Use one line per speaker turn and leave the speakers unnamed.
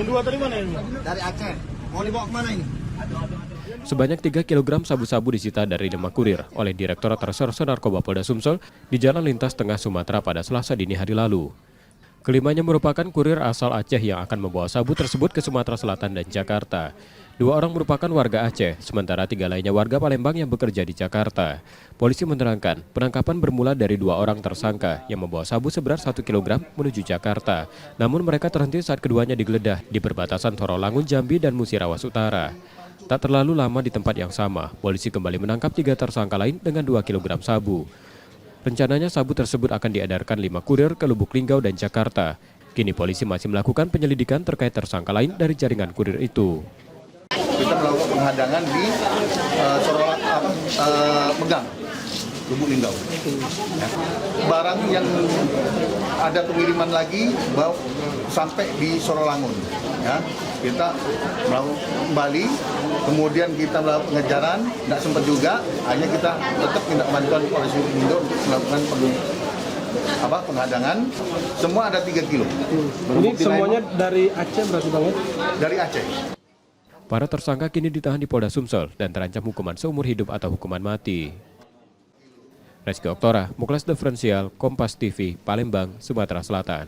Yang dua tadi mana ini?
Dari Aceh. Mau dibawa kemana ini?
Sebanyak 3 kg sabu-sabu disita dari 5 kurir oleh Direktorat Reserse Narkoba Polda Sumsel di Jalan Lintas Tengah Sumatera pada Selasa dini hari lalu. Kelimanya merupakan kurir asal Aceh yang akan membawa sabu tersebut ke Sumatera Selatan dan Jakarta. 2 orang merupakan warga Aceh, sementara 3 lainnya warga Palembang yang bekerja di Jakarta. Polisi menerangkan, penangkapan bermula dari 2 orang tersangka yang membawa sabu seberat 1 kg menuju Jakarta. Namun mereka terhenti saat keduanya digeledah di perbatasan Torolangun, Jambi, dan Musirawas Utara. Tak terlalu lama di tempat yang sama, polisi kembali menangkap 3 tersangka lain dengan 2 kg sabu. Rencananya sabu tersebut akan diedarkan 5 kurir ke Lubuk Linggau dan Jakarta. Kini polisi masih melakukan penyelidikan terkait tersangka lain dari jaringan kurir itu.
Kita melakukan penghadangan di Megang, Lubuk Linggau. Ya. Barang yang ada pengiriman lagi sampai di Sorolangun. Ya. Kita melakukan kembali, kemudian kita melakukan pengejaran, tidak sempat juga, hanya kita tetap minta bantuan Polres Lubuk Linggau untuk melakukan penghadangan. Semua ada 3 kilo.
Ini semuanya dari Aceh berarti Bang?
Dari Aceh.
Para tersangka kini ditahan di Polda Sumsel dan terancam hukuman seumur hidup atau hukuman mati. Reski Oktora, Muklas Diferensial, Kompas TV, Palembang, Sumatera Selatan.